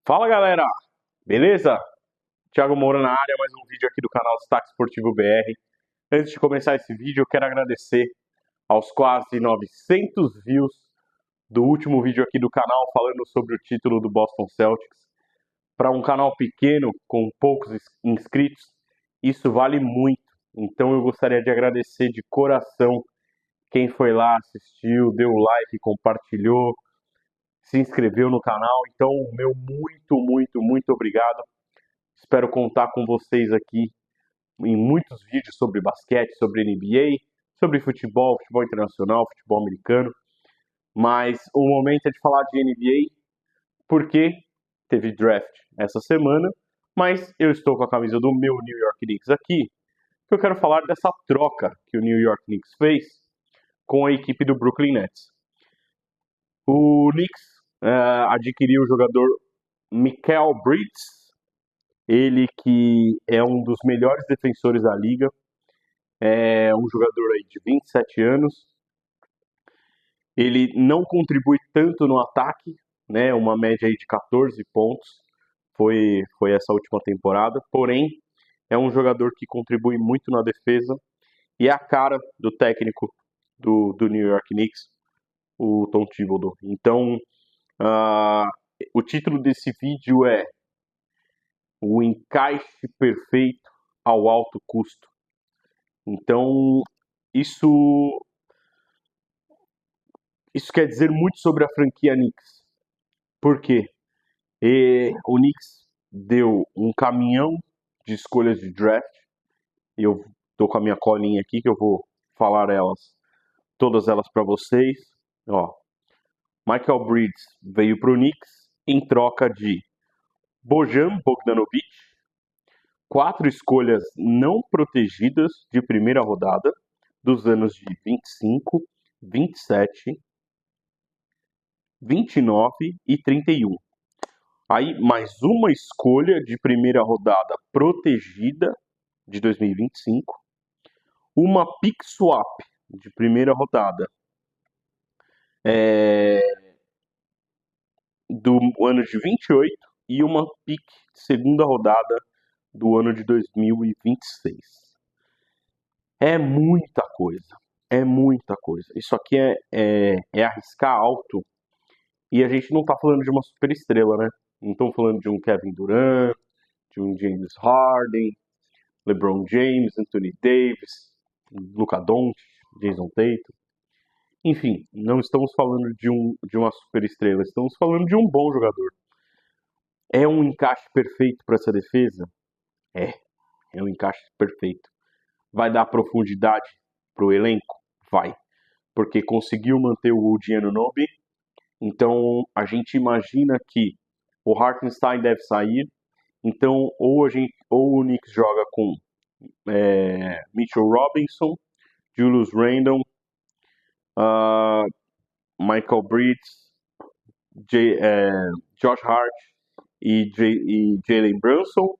Fala galera, beleza? Thiago Moura na área, mais um vídeo aqui do canal Destaque Esportivo BR. Antes de começar esse vídeo, eu quero agradecer aos quase 900 views do último vídeo aqui do canal falando sobre o título do Boston Celtics. Para um canal pequeno, com poucos inscritos, isso vale muito. Então eu gostaria de agradecer de coração quem foi lá, assistiu, deu like, compartilhou, se inscreveu no canal. Então, meu muito obrigado. Espero contar com vocês aqui em muitos vídeos sobre basquete, sobre NBA, sobre futebol, futebol internacional, futebol americano. Mas o momento é de falar de NBA porque teve draft essa semana, mas eu estou com a camisa do meu New York Knicks aqui, que eu quero falar dessa troca que o New York Knicks fez com a equipe do Brooklyn Nets. O Knicks adquiriu o jogador Mikal Bridges, ele que é um dos melhores defensores da liga, é um jogador aí de 27 anos. Ele não contribui tanto no ataque, né? Uma média aí de 14 pontos foi essa última temporada. Porém, é um jogador que contribui muito na defesa e é a cara do técnico do New York Knicks, o Tom Thibodeau. Então, uh, o título desse vídeo é O Encaixe Perfeito ao Alto Custo. Então, isso quer dizer muito sobre a franquia Knicks. Por quê? O Knicks deu um caminhão de escolhas de draft. E eu tô com a minha colinha aqui que eu vou falar todas elas para vocês. Ó, Michael Bridges veio para o Knicks em troca de Bojan Bogdanovic, 4 escolhas não protegidas de primeira rodada dos anos de 25, 27, 29 e 31. Aí, mais uma escolha de primeira rodada protegida de 2025, uma pick swap de primeira rodada do ano de 28 e uma pick de segunda rodada do ano de 2026. É muita coisa, é muita coisa. Isso aqui é arriscar alto e a gente não tá falando de uma super estrela, né? Não estamos falando de um Kevin Durant, de um James Harden, LeBron James, Anthony Davis, Luka Doncic, Jason Tatum. Enfim, não estamos falando de uma superestrela, estamos falando de um bom jogador. É um encaixe perfeito para essa defesa? É, é um encaixe perfeito. Vai dar profundidade para o elenco? Vai, porque conseguiu manter o Odi Anunoby. Então a gente imagina que o Hartenstein deve sair. Então ou o Knicks joga com Mitchell Robinson, Julius Randle, Michael Bridges, Josh Hart e Jalen Brunson,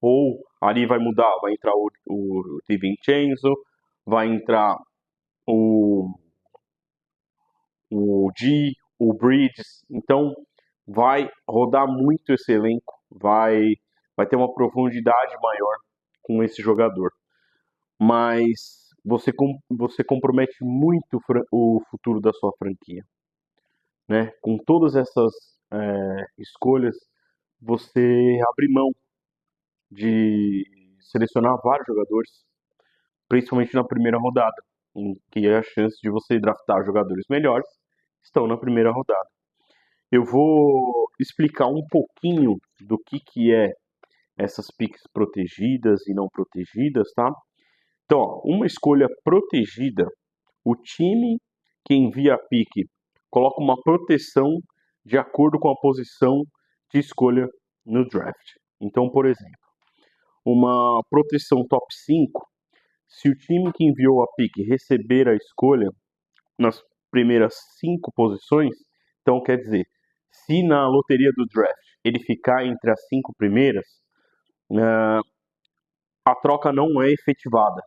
ou ali vai mudar, vai entrar o DiVincenzo, vai entrar o, o o Bridges, então vai rodar muito esse elenco, vai ter uma profundidade maior com esse jogador. Mas você compromete muito o futuro da sua franquia, né? Com todas essas escolhas, você abre mão de selecionar vários jogadores, principalmente na primeira rodada, em que a chance de você draftar jogadores melhores estão na primeira rodada. Eu vou explicar um pouquinho do que é essas picks protegidas e não protegidas, tá? Então, ó, uma escolha protegida, o time que envia a pick coloca uma proteção de acordo com a posição de escolha no draft. Então, por exemplo, uma proteção top 5, se o time que enviou a pick receber a escolha nas primeiras 5 posições, então quer dizer, se na loteria do draft ele ficar entre as 5 primeiras, a troca não é efetivada,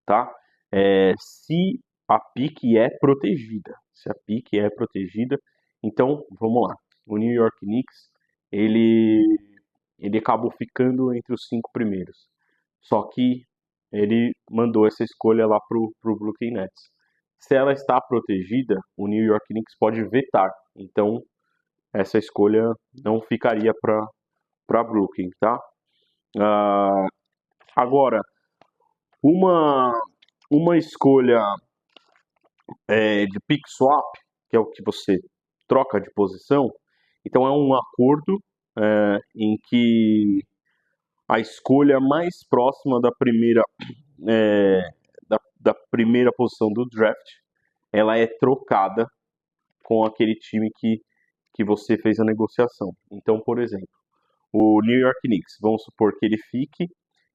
tá? Se a pick é protegida, então vamos lá. O New York Knicks ele, ele acabou ficando entre os 5 primeiros. Só que ele mandou essa escolha lá pro Brooklyn Nets. Se ela está protegida, o New York Knicks pode vetar. Então, essa escolha não ficaria para Brooklyn, tá? Ah, agora, uma, uma escolha de pick swap, que é o que você troca de posição, então é um acordo em que a escolha mais próxima é, da primeira posição do draft, ela é trocada com aquele time que você fez a negociação. Então, por exemplo, o New York Knicks, vamos supor que ele fique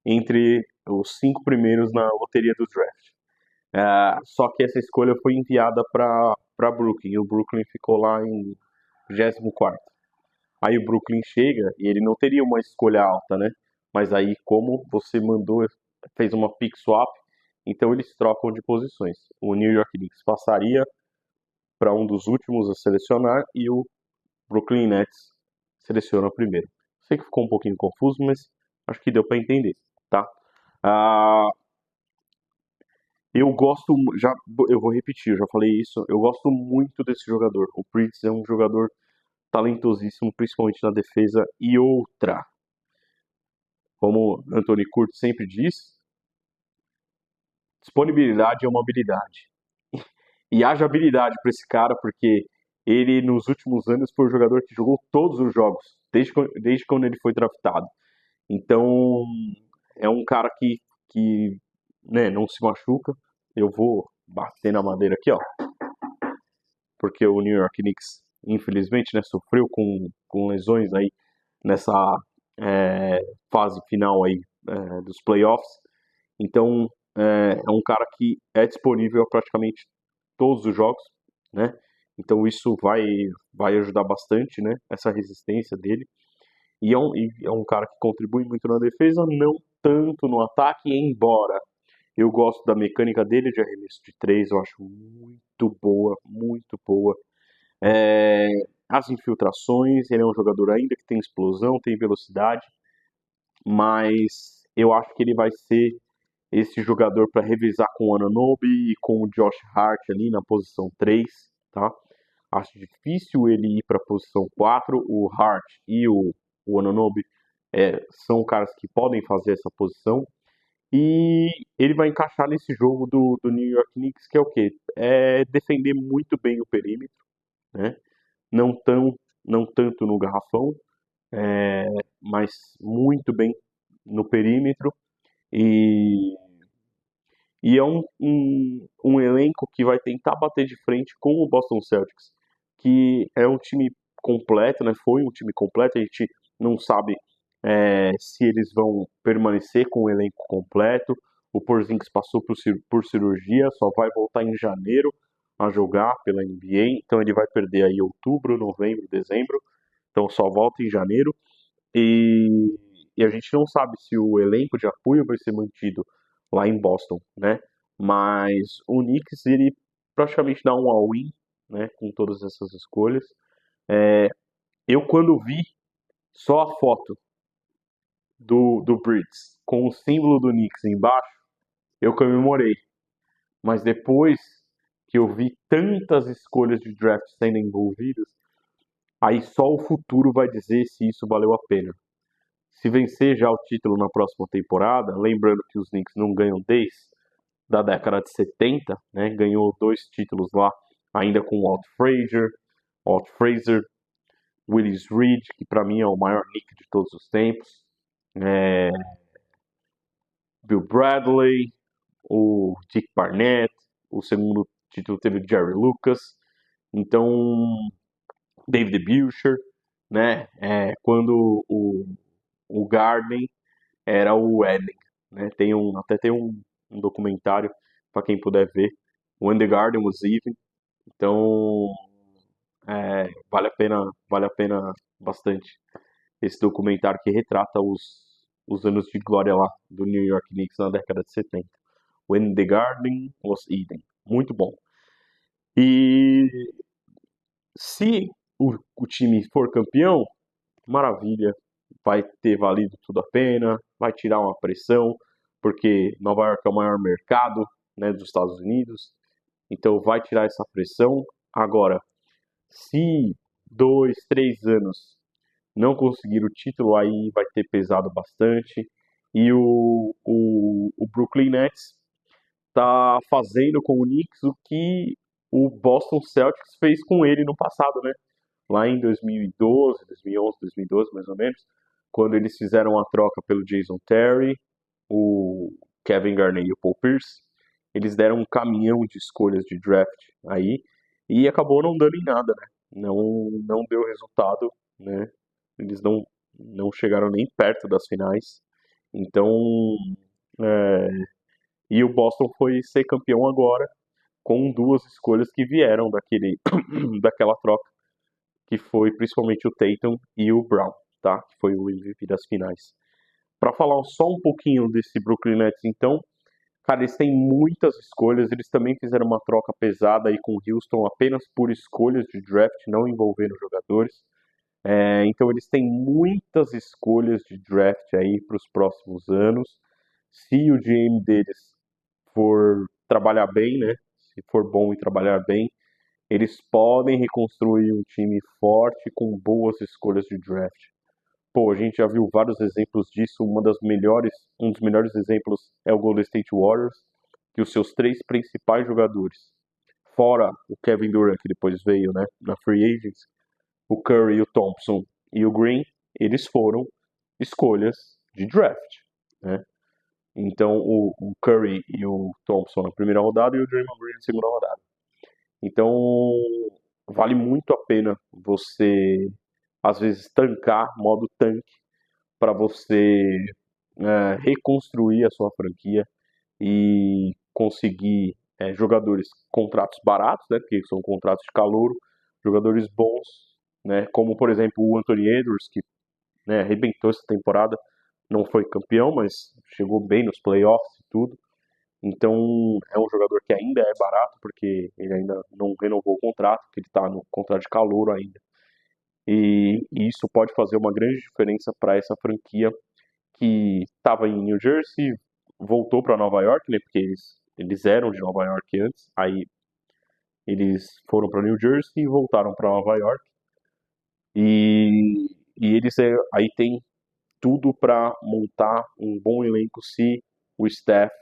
entre os 5 primeiros na loteria do draft. Só que essa escolha foi enviada para Brooklyn, e o Brooklyn ficou lá em 24º. Aí o Brooklyn chega e ele não teria uma escolha alta, né? Mas aí, como você mandou, fez uma pick swap, então eles trocam de posições. O New York Knicks passaria para um dos últimos a selecionar e o Brooklyn Nets seleciona primeiro. Sei que ficou um pouquinho confuso, mas acho que deu para entender, tá? Ah, eu gosto, eu vou repetir, eu já falei isso, eu gosto muito desse jogador. O Prince é um jogador talentosíssimo, principalmente na defesa. E outra, como Anthony Curtis sempre diz, disponibilidade é uma habilidade. E haja habilidade para esse cara, porque ele, nos últimos anos, foi o jogador que jogou todos os jogos, desde quando ele foi draftado. Então, é um cara que né, não se machuca. Eu vou bater na madeira aqui, ó, porque o New York Knicks, infelizmente, né, sofreu com lesões aí nessa é, fase final aí dos playoffs. Então, é um cara que é disponível a praticamente todos os jogos, né? Então isso vai ajudar bastante, né? Essa resistência dele. E é um cara que contribui muito na defesa, não tanto no ataque, embora eu gosto da mecânica dele de arremesso de três, eu acho muito boa, muito boa. É, as infiltrações, ele é um jogador ainda que tem explosão, tem velocidade, mas eu acho que ele vai ser esse jogador para revezar com o Anunoby e com o Josh Hart ali na posição 3, tá? Acho difícil ele ir para a posição 4. O Hart e o Anunoby são caras que podem fazer essa posição. E ele vai encaixar nesse jogo do New York Knicks, que é o quê? É defender muito bem o perímetro, né? Não, tão, não tanto no garrafão, é, mas muito bem no perímetro. E E é um elenco que vai tentar bater de frente com o Boston Celtics, que é um time completo, né? Foi um time completo, a gente não sabe se eles vão permanecer com o elenco completo. O Porzingis passou por cirurgia, só vai voltar em janeiro a jogar pela NBA, então ele vai perder aí outubro, novembro, dezembro, então só volta em janeiro. E, e a gente não sabe se o elenco de apoio vai ser mantido lá em Boston, né? Mas o Knicks, ele praticamente dá um all-in, né? Com todas essas escolhas. Eu, quando vi só a foto do Brits com o símbolo do Knicks embaixo, eu comemorei. Mas depois que eu vi tantas escolhas de draft sendo envolvidas, aí só o futuro vai dizer se isso valeu a pena. Se vencer já o título na próxima temporada, lembrando que os Knicks não ganham desde da década de 70, né? Ganhou 2 títulos lá, ainda com Walt Frazier, Willis Reed, que para mim é o maior Knick de todos os tempos, é, Bill Bradley, o Dick Barnett, o segundo título teve o Jerry Lucas, então David Bucher, né? Quando o Garden era o Eden, né? Até tem um documentário para quem puder ver. When the Garden Was Even. Então, vale a pena bastante esse documentário que retrata os anos de glória lá do New York Knicks na década de 70. When the Garden Was Eden. Muito bom. E se o time for campeão, maravilha, vai ter valido tudo a pena, vai tirar uma pressão, porque Nova York é o maior mercado, né, dos Estados Unidos, então vai tirar essa pressão. Agora, se 2, 3 anos não conseguir o título, aí vai ter pesado bastante. E o Brooklyn Nets tá fazendo com o Knicks o que o Boston Celtics fez com ele no passado, né? Lá em 2012, 2011, 2012, mais ou menos, quando eles fizeram a troca pelo Jason Terry, o Kevin Garnett e o Paul Pierce, eles deram um caminhão de escolhas de draft aí e acabou não dando em nada, né? Não deu resultado, né? Eles não chegaram nem perto das finais. Então, é, e o Boston foi ser campeão agora com duas escolhas que vieram daquela troca, que foi principalmente o Tatum e o Brown, tá? Que foi o MVP das finais. Para falar só um pouquinho desse Brooklyn Nets, então, cara, eles têm muitas escolhas. Eles também fizeram uma troca pesada aí com o Houston apenas por escolhas de draft, não envolvendo jogadores. Então eles têm muitas escolhas de draft aí para os próximos anos. Se o GM deles for trabalhar bem, né? Se for bom e trabalhar bem, eles podem reconstruir um time forte com boas escolhas de draft. Pô, a gente já viu vários exemplos disso. Um dos melhores exemplos é o Golden State Warriors, que os seus três principais jogadores, fora o Kevin Durant, que depois veio, né, na Free Agents, o Curry, o Thompson e o Green, eles foram escolhas de draft, né? Então o Curry e o Thompson na primeira rodada e o Draymond Green na segunda rodada. Então vale muito a pena você às vezes tancar, modo tanque, para você reconstruir a sua franquia e conseguir jogadores, contratos baratos, né, porque são contratos de calouro, jogadores bons, né, como por exemplo o Anthony Edwards, que, né, arrebentou essa temporada, não foi campeão, mas chegou bem nos playoffs e tudo. Então é um jogador que ainda é barato, porque ele ainda não renovou o contrato, porque ele está no contrato de calouro ainda. E isso pode fazer uma grande diferença para essa franquia que estava em New Jersey, voltou para Nova York, né? Porque eles eram de Nova York antes, aí eles foram para New Jersey e voltaram para Nova York. E eles aí tem tudo para montar um bom elenco se o staff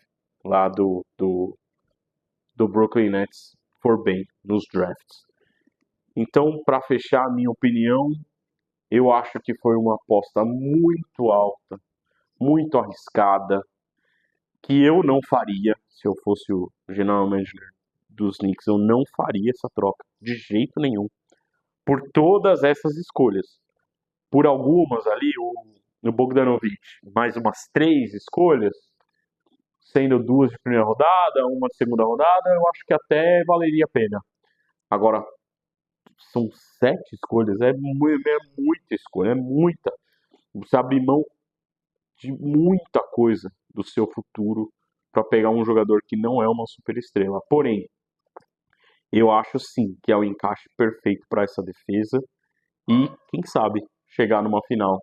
lá do Brooklyn Nets for bem nos drafts. Então, para fechar a minha opinião, eu acho que foi uma aposta muito alta, muito arriscada, que eu não faria se eu fosse o general manager dos Knicks. Eu não faria essa troca de jeito nenhum. Por todas essas escolhas. Por algumas ali, o Bogdanovic, mais umas 3 escolhas, sendo 2 de primeira rodada, uma de segunda rodada, eu acho que até valeria a pena. Agora, são 7 escolhas, é muita escolha, é muita. Você abre mão de muita coisa do seu futuro para pegar um jogador que não é uma superestrela. Porém, eu acho sim que é o encaixe perfeito para essa defesa e, quem sabe, chegar numa final,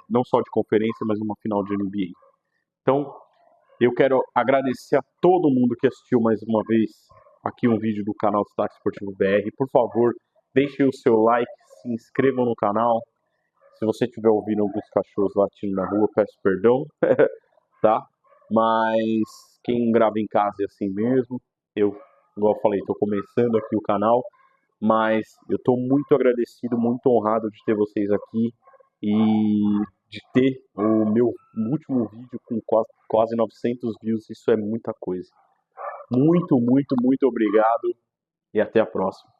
não só de conferência, mas numa final de NBA. Então, eu quero agradecer a todo mundo que assistiu mais uma vez aqui um vídeo do canal Destaque Esportivo BR. Por favor, deixem o seu like, se inscrevam no canal. Se você estiver ouvindo alguns cachorros latindo na rua, peço perdão, tá? Mas quem grava em casa é assim mesmo. Eu, igual eu falei, estou começando aqui o canal, mas eu estou muito agradecido, muito honrado de ter vocês aqui e de ter o meu último vídeo com quase 900 views. Isso é muita coisa. Muito, muito, muito obrigado e até a próxima.